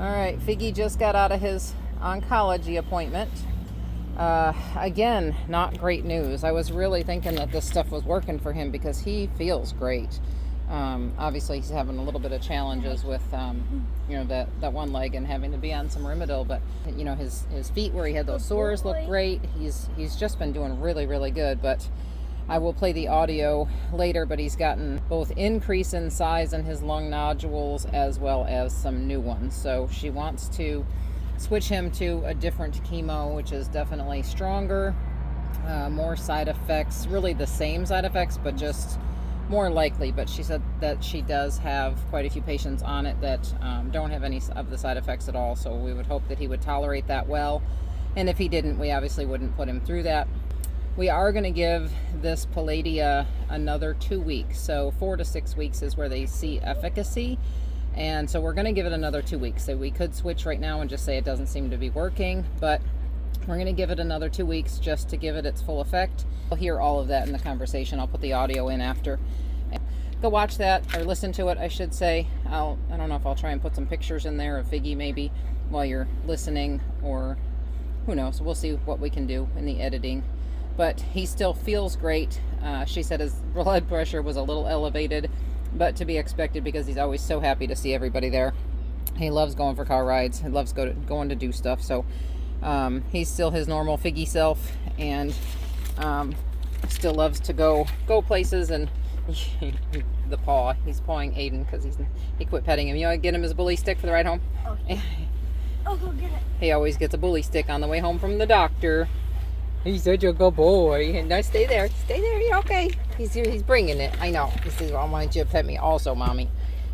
All right, Figgy just got out of his oncology appointment. Again, not great news. I was really thinking that this stuff was working for him because he feels great. Obviously, he's having a little bit of challenges with, that one leg and having to be on some Rimadyl. But his feet where he had those sores look great. He's just been doing really, really good. But I will play the audio later. But he's gotten both increase in size in his lung nodules as well as some new ones. So she wants to switch him to a different chemo, which is definitely stronger, more side effects, really the same side effects, but just more likely. But she said that she does have quite a few patients on it that don't have any of the side effects at all. So we would hope that he would tolerate that well. And if he didn't, we obviously wouldn't put him through that. We are going to give this Palladia another 2 weeks. So 4 to 6 weeks is where they see efficacy. And so we're going to give it another 2 weeks. So we could switch right now and just say it doesn't seem to be working, but we're going to give it another 2 weeks just to give it its full effect. We'll hear all of that in the conversation. I'll put the audio in after. Go watch that, or listen to it, I should say. I don't know if I'll try and put some pictures in there of Figgy maybe while you're listening, or who knows. We'll see what we can do in the editing. But he still feels great. She said his blood pressure was a little elevated, but to be expected because he's always so happy to see everybody there. He loves going for car rides. He loves going to do stuff. So he's still his normal Figgy self, and still loves to go places. And the paw, he's pawing Aiden because he quit petting him. You want to get him his bully stick for the ride home? Okay. Oh, go get it. He always gets a bully stick on the way home from the doctor. He's such a good boy. No, stay there. Stay there. You're okay. He's bringing it. I know. He says, I want you to pet me also, Mommy.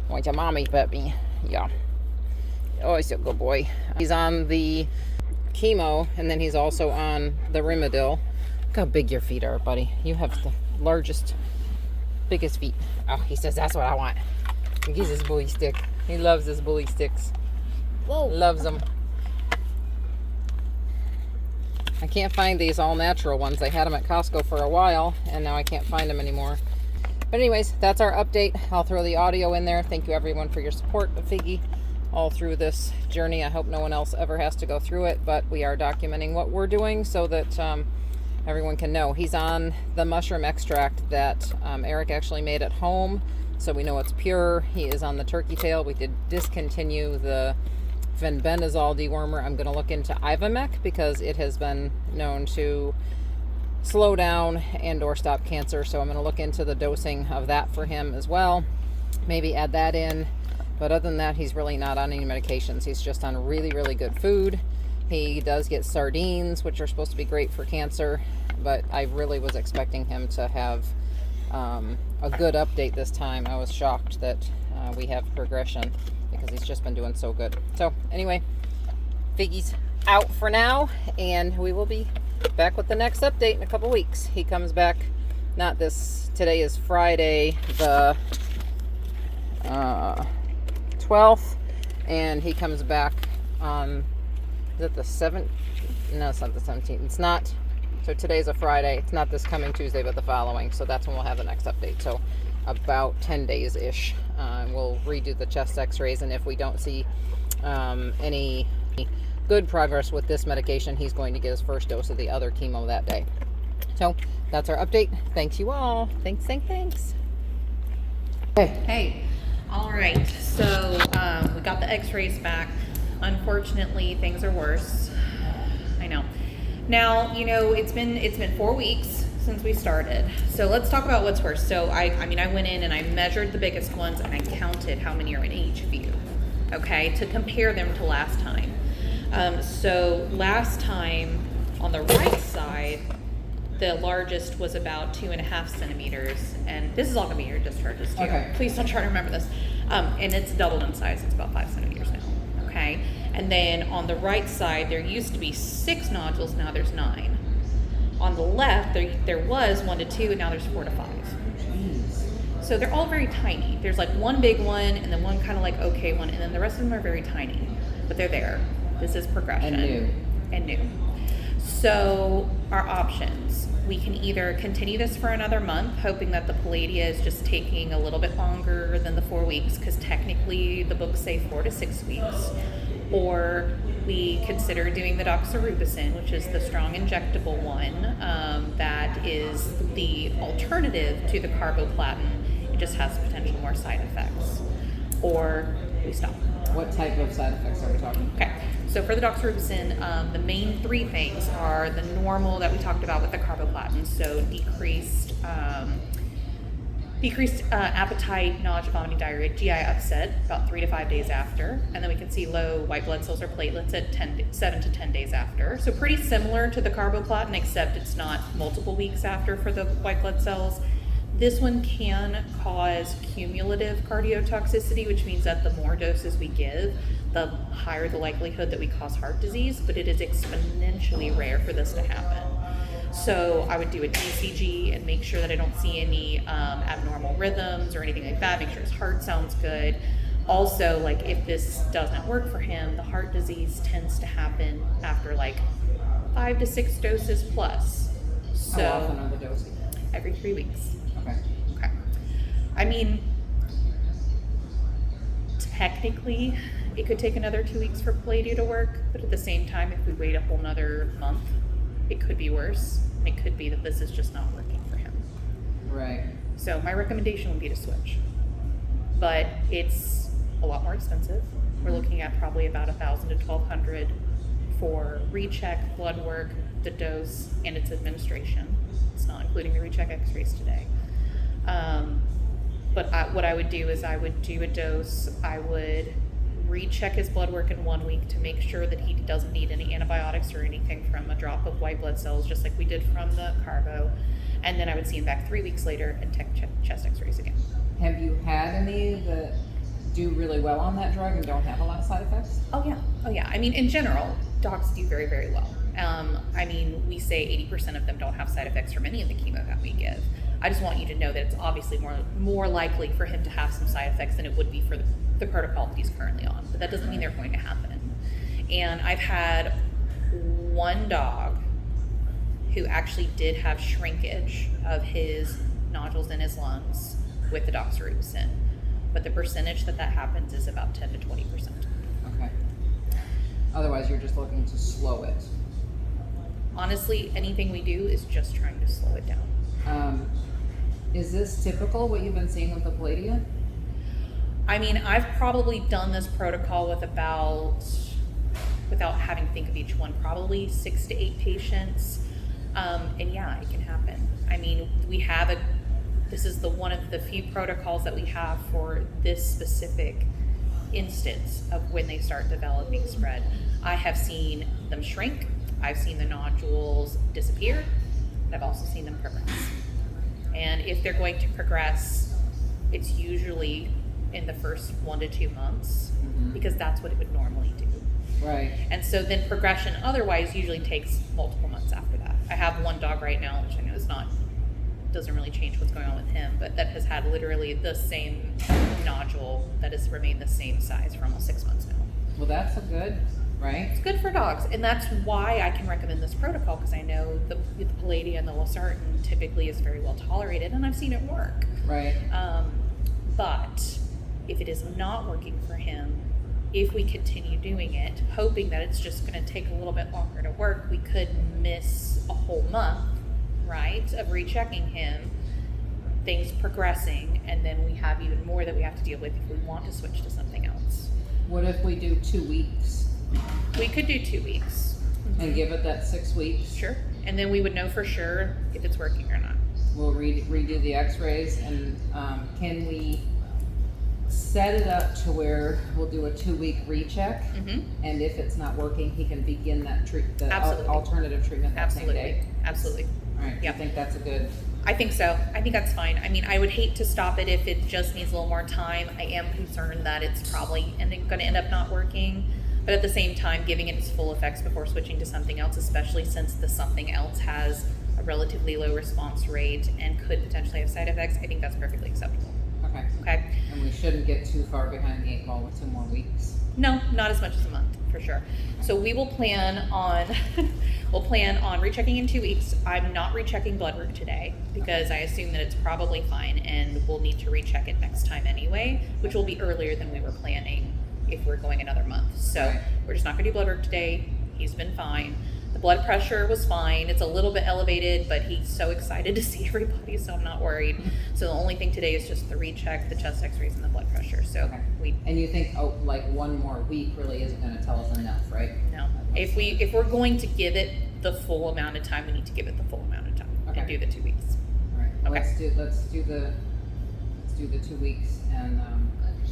I want your mommy to pet me. Yeah. Oh, he's a good boy. He's on the chemo, and then he's also on the Rimadyl. Look how big your feet are, buddy. You have the biggest feet. Oh, he says, that's what I want. He gets his bully stick. He loves his bully sticks. Whoa. Loves them. I can't find these all-natural ones. They had them at Costco for a while, and now I can't find them anymore. But anyways, that's our update. I'll throw the audio in there. Thank you, everyone, for your support of Figgy all through this journey. I hope no one else ever has to go through it, but we are documenting what we're doing so that everyone can know. He's on the mushroom extract that Eric actually made at home, so we know it's pure. He is on the turkey tail. We did discontinue the fenbendazole dewormer. I'm going to look into Ivamec because it has been known to slow down and or stop cancer. So I'm going to look into the dosing of that for him as well. Maybe add that in. But other than that, he's really not on any medications. He's just on really, really good food. He does get sardines, which are supposed to be great for cancer. But I really was expecting him to have a good update this time. I was shocked that we have progression, because he's just been doing so good. So anyway, Figgy's out for now, and we will be back with the next update in a couple weeks. He comes back, today is Friday the 12th, and he comes back on, is it the 7th? No, it's not the 17th. It's not, so today's a Friday. It's not this coming Tuesday, but the following. So that's when we'll have the next update. So about 10 days-ish. We'll redo the chest x-rays, and if we don't see any good progress with this medication, he's going to get his first dose of the other chemo that day. So that's our update. Thanks you all. Thanks. Hey. All right. So we got the x-rays back. Unfortunately, things are worse. I know. Now, it's been 4 weeks since we started. So let's talk about what's worse. So I went in and I measured the biggest ones and I counted how many are in each view, okay, to compare them to last time. So last time on the right side, the largest was about 2.5 centimeters, and this is all gonna be your discharges too. Okay. Please don't try to remember this. And it's doubled in size. It's about 5 centimeters now, okay? And then on the right side, there used to be 6 nodules, now there's 9. On the left, there was 1 to 2, and now there's 4 to 5. So they're all very tiny. There's like one big one, and then one kind of like okay one, and then the rest of them are very tiny, but they're there. This is progression. And new. So our options. We can either continue this for another month, hoping that the Palladia is just taking a little bit longer than the 4 weeks, because technically the books say 4 to 6 weeks. or we consider doing the doxorubicin, which is the strong injectable one, that is the alternative to the carboplatin. It just has potential more side effects. Or we stop. What type of side effects are we talking? Okay, so for the doxorubicin, the main three things are the normal that we talked about with the carboplatin, so decreased appetite, nausea, vomiting, diarrhea, GI upset about 3 to 5 days after, and then we can see low white blood cells or platelets at 7 to 10 days after. So pretty similar to the carboplatin, except it's not multiple weeks after for the white blood cells. This one can cause cumulative cardiotoxicity, which means that the more doses we give, the higher the likelihood that we cause heart disease, but it is exponentially rare for this to happen. So I would do an ECG and make sure that I don't see any abnormal rhythms or anything like that. Make sure his heart sounds good. Also, like if this doesn't work for him, the heart disease tends to happen after like 5 to 6 doses plus. So How often are the doses? every 3 weeks. Okay. Okay. I mean, technically, it could take another 2 weeks for Palladio to work, but at the same time, if we wait a whole nother month, it could be worse. It could be that this is just not working for him. Right. So my recommendation would be to switch. But it's a lot more expensive. We're looking at probably about $1,000 to $1,200 for recheck, blood work, the dose, and its administration. It's not including the recheck x-rays today. But what I would do is I would do a dose. I would recheck his blood work in 1 week to make sure that he doesn't need any antibiotics or anything from a drop of white blood cells, just like we did from the carbo. And then I would see him back 3 weeks later and check chest x-rays again. Have you had any that do really well on that drug and don't have a lot of side effects? Oh yeah. I mean, in general, dogs do very, very well. I mean, we say 80% of them don't have side effects from any of the chemo that we give. I just want you to know that it's obviously more likely for him to have some side effects than it would be for the protocol that he's currently on. But that doesn't mean they're going to happen. And I've had one dog who actually did have shrinkage of his nodules in his lungs with the doxorubicin. But the percentage that happens is about 10 to 20%. Okay. Otherwise, you're just looking to slow it. Honestly, anything we do is just trying to slow it down. Is this typical, what you've been seeing with the Palladia? I mean, I've probably done this protocol with without having to think of each one, probably 6 to 8 patients. And yeah, it can happen. I mean, this is one of the few protocols that we have for this specific instance of when they start developing spread. I have seen them shrink. I've seen the nodules disappear. And I've also seen them progress. And if they're going to progress, it's usually in the first 1 to 2 months, because that's what it would normally do. Right. And so then progression otherwise usually takes multiple months after that. I have one dog right now, which I know doesn't really change what's going on with him, but that has had literally the same nodule that has remained the same size for almost 6 months now. Well, that's good, right? It's good for dogs, and that's why I can recommend this protocol, because I know the Palladia and the Losartan typically is very well tolerated, and I've seen it work. Right. But if it is not working for him, if we continue doing it, hoping that it's just going to take a little bit longer to work, we could miss a whole month, right, of rechecking him, things progressing, and then we have even more that we have to deal with if we want to switch to something else. What if we do 2 weeks We could do 2 weeks. and give it that 6 weeks? Sure. And then we would know for sure if it's working or not. We'll redo the x-rays, and can we set it up to where we'll do a 2-week recheck, and if it's not working, he can begin that Absolutely. Alternative treatment that same day? Absolutely. All right. Yep. I think that's a good. I think so. I think that's fine. I mean, I would hate to stop it if it just needs a little more time. I am concerned that it's probably going to end up not working. But at the same time, giving it its full effects before switching to something else, especially since the something else has a relatively low response rate and could potentially have side effects, I think that's perfectly acceptable. Okay. Okay? And we shouldn't get too far behind the 8 ball with 2 more weeks. No, not as much as a month, for sure. So we will plan on rechecking in 2 weeks. I'm not rechecking blood work today because I assume that it's probably fine, and we'll need to recheck it next time anyway, which will be earlier than we were planning if we're going another month. So Right. we're just not going to do blood work today. He's been fine. The blood pressure was fine. It's a little bit elevated, but he's so excited to see everybody, so I'm not worried. So the only thing today is just the recheck, the chest x-rays, and the blood pressure. So Okay. And you think, oh, like one more week really isn't going to tell us enough, right? no. If we're going to give it the full amount of time, we need to give it the full amount of time Okay. and do the 2 weeks. All right. Okay. Let's do the 2 weeks, and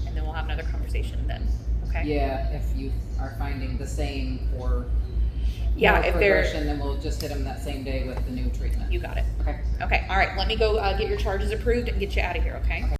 And then we'll have another conversation then. Okay? yeah, if you are finding the same or Yeah, more if they're, progression, then we'll just hit them that same day with the new treatment. you got it. Okay. Okay, all right, let me go get your charges approved and get you out of here, okay? Okay.